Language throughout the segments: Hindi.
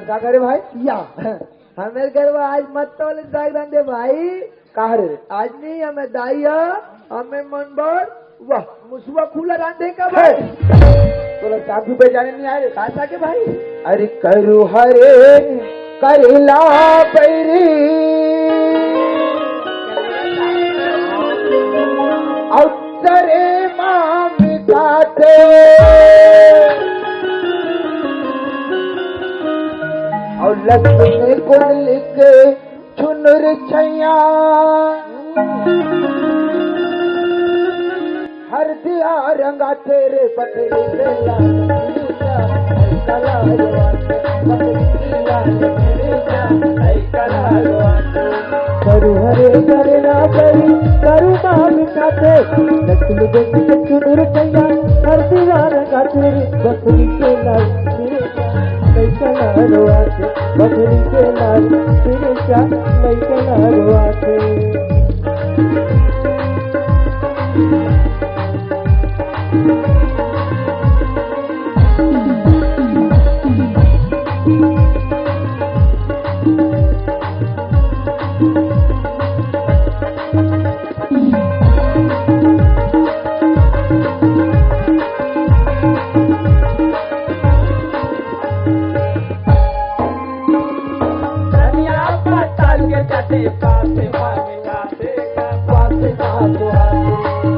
क्या करे भाई या हमें घर आज मत तो जागरण दे भाई कहा रे आज नहीं हमें दाइया हमें मन भर वाह मुसुआ खुला रांधे का भाई तो चाकू पे जाने नहीं आए कहा के भाई अरे करू हरे करेला पैरी अवसरे माँ मिटाते और लक्ष्मी कुंडल के चुनुर छैया हर दिया रंगा तेरे पतली करू हरे करना करी करू माँ मिटाते लक्ष्मी कुंडल के चुनुर छैया हर दिया रंगा तेरे पतली के लाल बकरी के लाल तेरे क्या नहीं कलाते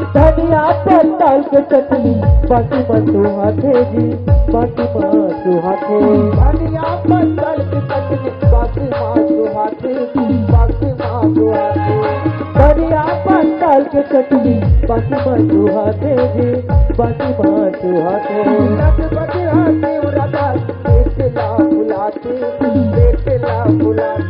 धनिया पत्ताल के चटनी बाटी मसू हाथे जी बाटी मसू हाथे धनिया पत्ताल के चटनी बाटी मसू हाथे बाटी मसू हाथे धनिया पत्ताल के चटनी बाटी मसू हाथे जी बाटी मसू हाथे लग बजे हाथे उड़ाता बेटला बुलाते बेटला बुलाते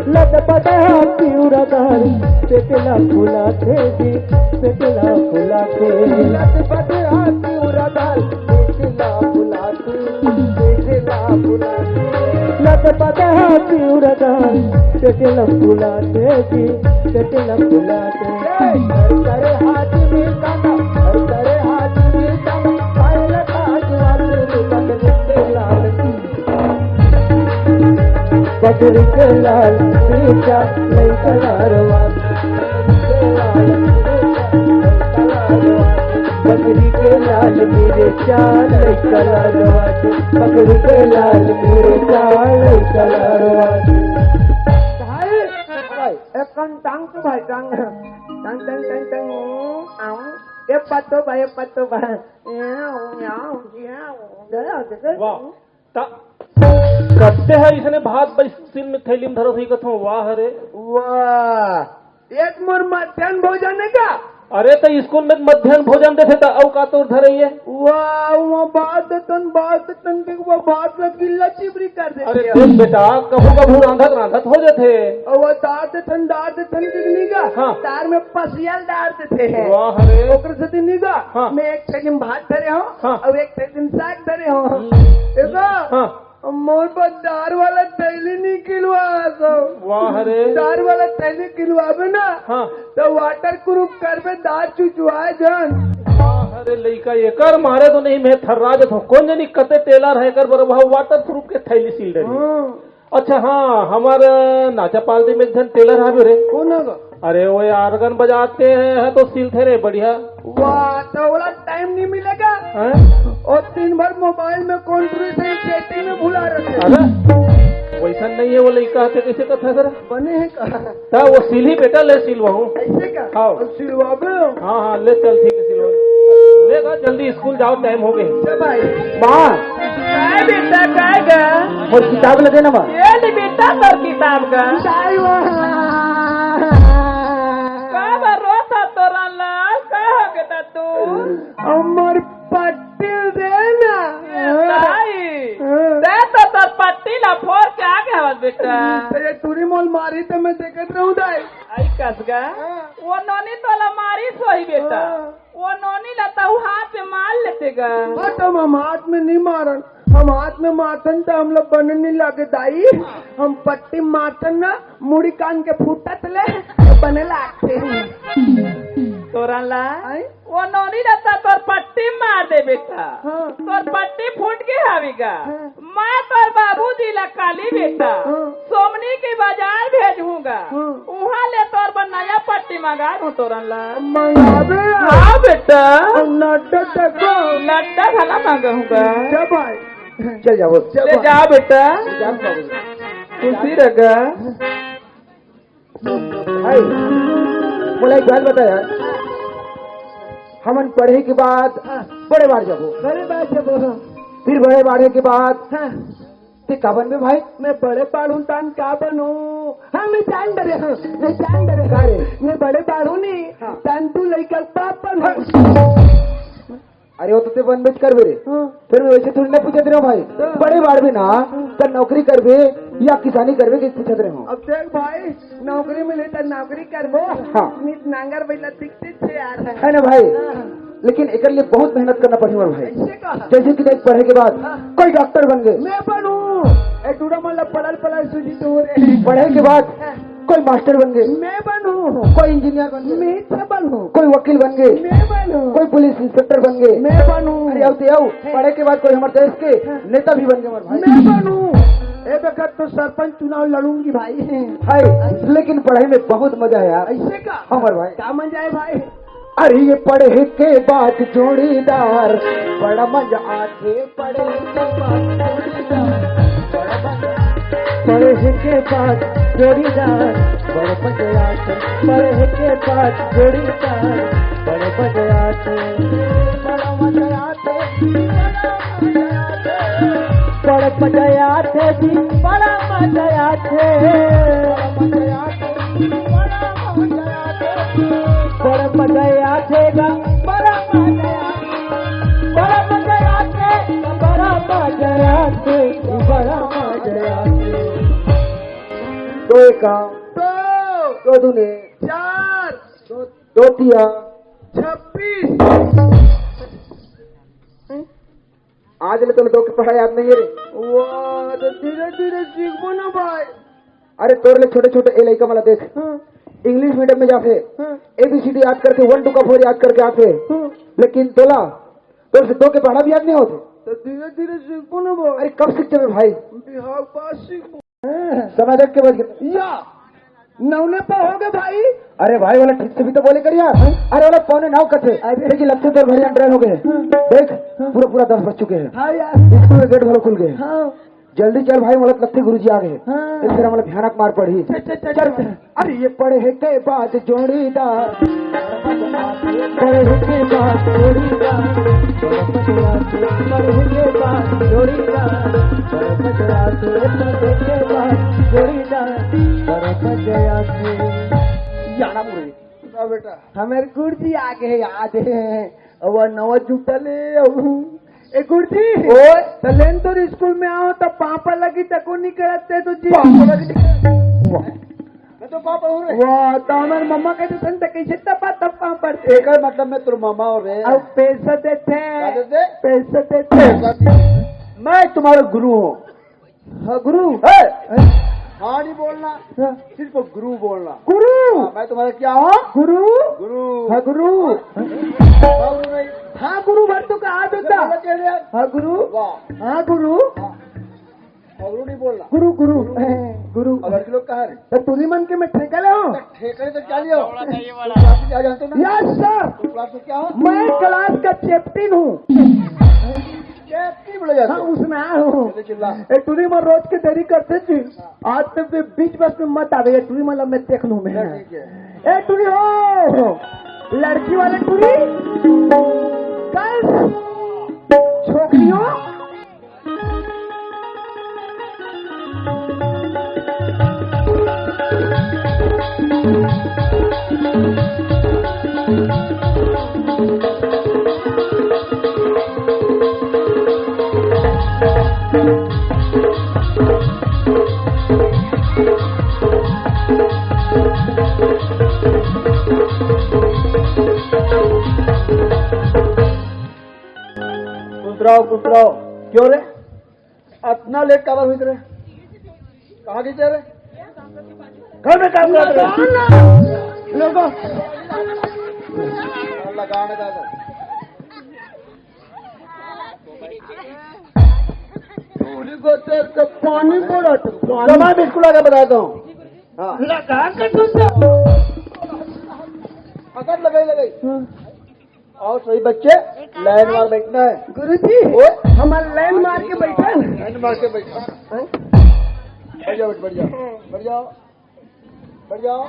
लग बजे हाथी उड़ादार पेटला फुलाते जी पेटला फुलाते लग बजे हाथी उड़ादार पेटला फुलाते पेटला फुलाते लग बजे हाथी उड़ादार पेटला फुलाते जी पेटला फुलाते करे हाथ में गाना करे हाथ में गाना पायल बकरी के लाल पीछा नहीं कलारवा बकरी के लाल मेरे चाल नहीं कलारवा बकरी के लाल मेरे चाल नहीं कलारवा एक टांग तो भाई टांग टांग टांग टांग टांग आओ ये पत्तो भाई करते हैं इसने भात सिल में थैली में धरो थी कथो वाह अरे वाह एक मोर मध्याह्न भोजन है क्या अरे तो स्कूल में मध्याह्न भोजन देते था औ का तो धरे है वाह वो बात तन के वो बात में गिल्ला चिबरी कर देते अरे तुम बेटा कभू रांधत हो जाते और वो दाद थन के निगा हाँ। तार में पसियल डालते थे वाह अरे ओकर से निगा हाँ। मैं एक थैली में भात धरे हूँ हाँ। और एक थैली में साग धरे हूँ देखो हाँ मोर पर दार वाला थैली नहीं किलवा वाह अरे दार वाला थैली किलवाबे ना हाँ तो वाटर प्रूफ करबे दार चुचुआए जन वाह अरे लइका एकर मारे तो नहीं मैं थर्राज हो कौन जनी कते टेलर है कर बरबा वाटर प्रूफ के थैली सिल रही अच्छा हाँ हमारे नाचा पालती में जन टेलर है रे कौन है अरे वो आर्गन बजाते हैं तो सिलते रे बढ़िया वाह तो बड़ा टाइम नहीं मिलेगा और दिन भर मोबाइल में कॉन्ट्रीब्यूशन सेटिंग में भुला रहे अरे वैसा नहीं है वो लड़का कैसे कथा सर बने हैं कहा वो सिल ही बेटा ले सिलवाऊं ऐसे का हाँ सिलवाबे हाँ ले चल ठीक है सिलवा लेगा जल्दी स्कूल जाओ टाइम हो गए भाई माँ बेटा कहेगा और किताब लगे ना माँ ये बेटा सर किताब का अमर पट्टी देना दे तो तर पट्टी ला फोर के आगे हवस बेटा तेरे टूरी मोल मारी तो मैं देखत रहूं दाई आई कसगा वो नोनी तो ला मारी सोई बेटा वो नोनी ला तो हाथ पे मार लेतेगा तो हम हाथ में नहीं मारन हम हाथ में मारन तो हम लोग बनने नहीं लगे दाई हम पट्टी मारन ना मुड़ी कान के फूटत ले बने लागते तोरन ला वो नोनी ला तो तोर पट्टी मार दे बेटा तोर पट्टी फूट के हावीगा मैं तो बाबूजी ला काली बेटा सोमनी के बाजार भेजूंगा वहाँ ले तोर पर नया पट्टी मंगा दूं तोरन ला मंगावे हाँ बेटा लड्डा देखो लड्डा खाना मंगाऊंगा जब आए चल जाओ ले जा बेटा खुशी रगा बोला एक बात बता यार, हमन पढ़े के बाद बड़े बार जब फिर बड़े बाढ़े के बाद ते का बन में भाई? मैं बड़े बाढ़ू तान का बनू? हाँ मैं जान डरे मैं बड़े बाढ़ू नहीं तान तू लड़का पाप बनू। अरे वो तो ते बन बेच कर बेरे फिर मैं वैसे थोड़ी ना पूछते रहो भाई, बड़े बाढ़ में ना तो नौकरी करबे या किसानी करबे कि पूछते रहो? अब देख भाई नौकरी मिले तो नौकरी करबो। हाँ नांगर बैला दिखते थे यार है ना भाई, लेकिन एक लिए बहुत मेहनत करना पड़ी भाई। जैसे कि देख पढ़े के बाद कोई डॉक्टर बन गए, मैं बनू पढ़ल सूझी तो पढ़े के बाद कोई मास्टर बन गए, मैं बनू। कोई इंजीनियर बन गए, मैं बनू। कोई वकील बन गए, मैं बनू। कोई पुलिस इंस्पेक्टर बन गए, मैं बनू। अरे आओ पढ़े के बाद कोई हमारे देश के नेता भी बन गए भाई, मैं बनू। एक वक्त तो सरपंच चुनाव लड़ूंगी भाई है, लेकिन पढ़ाई में बहुत मजा है यार। ऐसे का हमारे भाई क्या मजा है भाई? अरे ये पढ़े के बाद जोड़ीदार बड़ा मजा आते, पढ़े के बाद जोड़ीदार बड़ा मजा आते, पढ़े के बाद जोड़ीदार बड़ा मजा आते, बड़ा मजा आते, बड़ा मजा आते जी, बड़ा मजा आते, बड़ा मजा आतेगा, बड़ा मजा आते, बड़ा मजा आते, बड़ा मजा आते। दो एका दो दूने 4 दो तिया 26। आज ले तो दो की पढ़ाई याद नहीं है रे, वाह तो धीरे धीरे सीखो ना भाई। अरे तोर ले छोटे छोटे ए लइका मला देख इंग्लिश मीडियम में जाते ABCD याद करके 1 2 का 4 याद करके आते, लेकिन तोला तो से दो के पढ़ा भी याद नहीं होते, तो धीरे धीरे सीखो ना भाई। अरे कब सीखते मैं भाई? बिहार पास सीखो समय देख के बच गए या नौने पर हो गए भाई। अरे भाई वाला ठीक से भी तो बोले कर यार। अरे वाला पौने 9 कथे देखिए लगते तो भरिया ट्रेन हो गए, देख पूरा 10 बज चुके हैं। हाँ यार स्कूल के गेट भरो खुल गए। हाँ जल्दी चल भाई, मोलत लगते गुरुजी आ गए। हाँ। फिर हमारे भयानक मार पड़ी। चल अरे ये पढ़े के बाद जोड़ीदार, पढ़े के बाद जोड़ीदार, पढ़े के बाद जोड़ीदार, याना मुरे बेटा हमारे गुरुजी आ गए याद है, और नवा जुटले ए गुरुजी लेन तो स्कूल में आओ तो पापा लगी तको नहीं करते तो जी पापा लगी मैं तो पापा हूँ रे। वाह तो हमारे मम्मा कहते सन तो कैसे तपा तब पापा एक मतलब मैं तुम मामा हो रे। अब पैसा देते पैसा देते, मैं तुम्हारा गुरु हूँ। हाँ गुरु हाँ नहीं बोलना, सिर्फ गुरु बोलना। गुरु मैं तुम्हारा क्या हूँ? गुरु गुरु हाँ गुरु हाँ गुरु भर तो कहा देता हाँ गुरु हाँ गुरु गुरु नहीं बोलना, गुरु गुरु गुरु। लड़के लोग कहा रे तो तुरी मन के मैं ठेका ले हूँ, ठेका तो क्या लिया क्या जानते ना? यस सर क्लास में क्या हो? मैं क्लास का कैप्टन हूँ। हाँ उसमें आया हूँ। टूरी में रोज के देरी करते थी, आज तक बीच बस में मत आ गई टूरी मतलब मैं देख लूँ मैं। ए टूरी हो लड़की वाले टूरी कल छोकरी हो कुछ रहो क्यों रे? इतना लेट कवर हुई रे? कहाँ गई रे? घर में काम कर रहे लोगों लगाने का पूरी को तो पानी पड़ा तो तो मैं बिल्कुल आगे बताता हूँ। हाँ लगा के तो अगर लगाई और सही बच्चे लाइन मार बैठना है। गुरुजी हमारा लाइन मार के बैठा है। लाइन मार के बैठना। बढ़ जाओ बढ़ जाओ बढ़ जाओ बढ़ जाओ।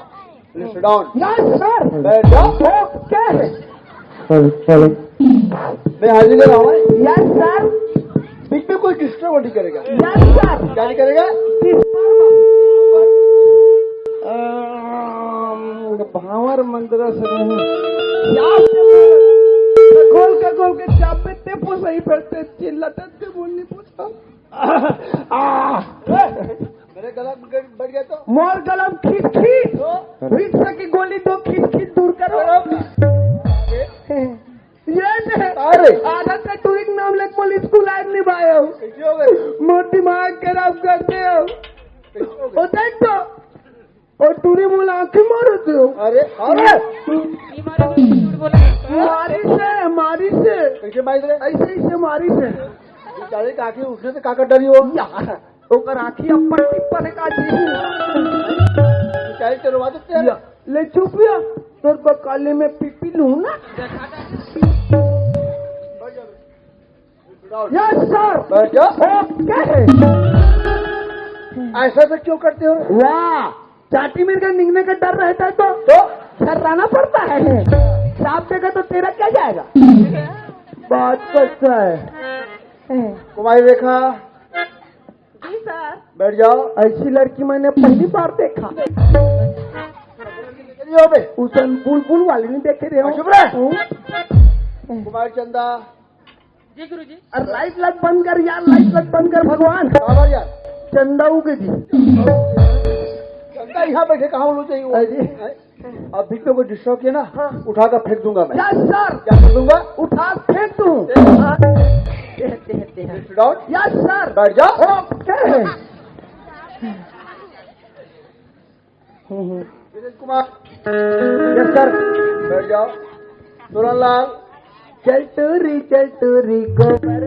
Sit down. Yes sir. बैठ जाओ। क्या है? मैं हाजिर कर रहा हूँ। Yes sir. बीच में कोई डिस्टर्ब नहीं करेगा। Yes sir. क्या नहीं करेगा? भावर मंदिर से खोल के चापे ते सही पड़ते चिल्लाते बोलनी पूछा मेरे गला बढ़ गया तो मोर गलम खींच की गोली दो खींच दूर करो। ये अरे आदत है टूरिंग नाम ले पुलिस स्कूल आज निभाए हो। कैसे हो गए? मोर दिमाग खराब करते हो। ओ देख तो और टूरी मोला आंखें मारते हो। अरे मारी से कैसे मार रहे? ऐसे ही से मारी से बेचारे काकी उठने से काका डरी हो। ओकर आँखी अब पट्टी पर का जी बेचारे चलवा देते हैं। ले चुपिया तोर बकाले में पीपी लूं ना। Yes sir. बैठ जाओ। क्या है? ऐसा तो क्यों करते हो? वाह चाटी मेरे का निकलने का डर रहता है तो शर्राना पड़ता है। साफ देगा तो तेरा क्या जाएगा? बात करता है। कुमारी रेखा जी सर। बैठ जाओ। ऐसी लड़की मैंने पहली बार देखा। उसन बुलबुल वाली नहीं देखे रहे चुप रहे। कुमारी चंदा। जी गुरु जी। लाइट लग बंद कर यार, लाइट लग बंद कर भगवान। कहाँ यार? चंदा उगे जी। चंदा यहाँ बैठे कहाँ होना चाहिए? अब बीच में कोई डिस्टर्ब किया ना उठा कर फेंक दूंगा मैं। Yes sir. क्या कर दूंगा? उठा फेंक दूं। Sit down। Yes sir. बैठ जाओ। विनीत कुमार। Yes sir. बैठ जाओ। तुरंत लाल। चल टूरी गोबर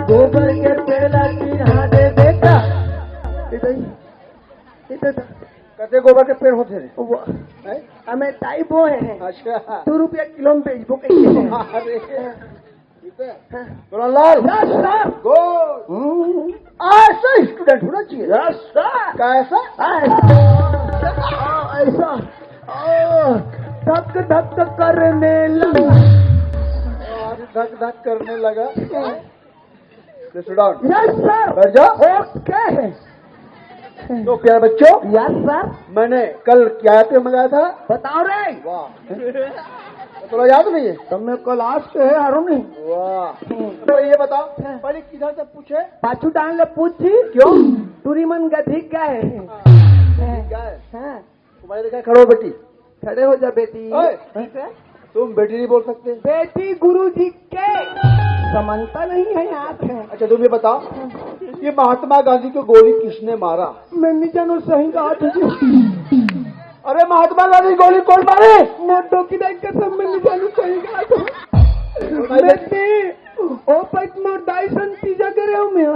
गोबर के पेला चिढ़ा दे बेटा। कहते गोबर के पेड़ होते हैं। हमें टाइप वो है। अच्छा 2 रुपया किलो में बेचबो कैसे? अरे तुरंत लाल। Yes sir. गुड। ऐसा स्टूडेंट होना चाहिए। Yes sir. कैसा? ऐसा धक धक करने लगा। धक धक करने लगा। Sit down। Yes sir. बैठ जाओ। क्या है? तो प्यारे बच्चों यस सर। मैंने कल क्या पे मंगाया था? बताओ रे। वाह थोड़ा याद नहीं है? तुम्हें क्लास के है हारूनी। वाह तो ये बताओ पहले किधर से पूछे? पाछू डांग ले पूछी क्यों? टूरी मन गधी क्या है? क्या है? तुम्हारे देखा खड़ो बेटी। खड़े हो जा बेटी। तुम बेटी नहीं बोल सकते? बेटी गुरुजी के समानता नहीं है याद है। अच्छा तुम ये बताओ कि महात्मा गांधी को गोली किसने मारा? मैं नहीं जानू सही कहा तुझे। अरे महात्मा गांधी गोली कौन मारे? मोटो की दाई कसम में नहीं जानू सही कहा बेटी। ओ पैक मोर दाई संती जगह रहे हूँ मैं।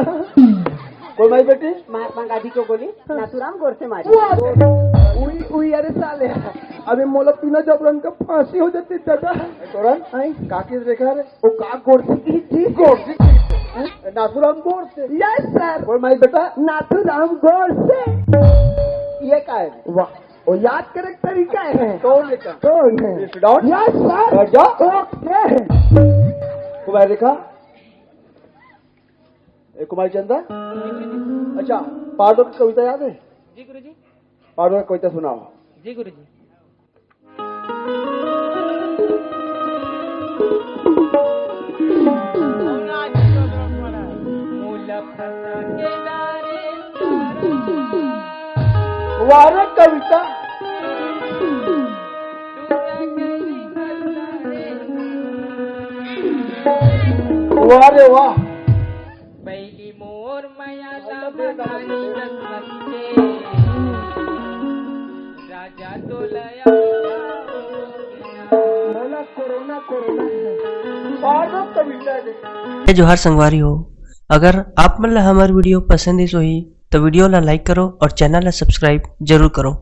कौन मारी बेटी? महात्मा गांधी को गोली नाथुराम गोर से मारी। उई अरे साले अबे मोला तीनों जबरन का फांसी हो जाती दादा। तुरंत काकी से देखा रे? वो का गोर से जी गोर से नाथुराम गोर से। Yes sir. कौन मारी बेटा? नाथुराम गोर से। ये क्या है? वाह वो याद करे तरीका है। कौन लिखा? कौन है? Sit down। Yes sir. बैठ जाओ। ओके। कुमार रेखा। कुमारी चंदा। अच्छा पार्डो की कविता याद है? जी गुरु जी। पार्डो की कविता सुनाओ। जी गुरु जी। वाह कविता। वाह रे वाह। बैली मोर माया राजा तो लया मोला कोरोना है। मार दो कविता दे। जय जोहार संगवारी हो। अगर आप मन ला हमार वीडियो पसंद इस होही तो वीडियो ला लाइक करो और चैनल ला सब्सक्राइब जरूर करो।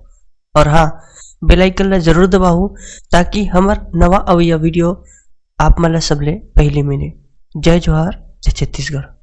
और हाँ, बेल आइकन ला जरूर दबाओ ताकि हमार नवा अवैया वीडियो आप मन ला सबले पहले मिले। जय जोहार, जय छत्तीसगढ़।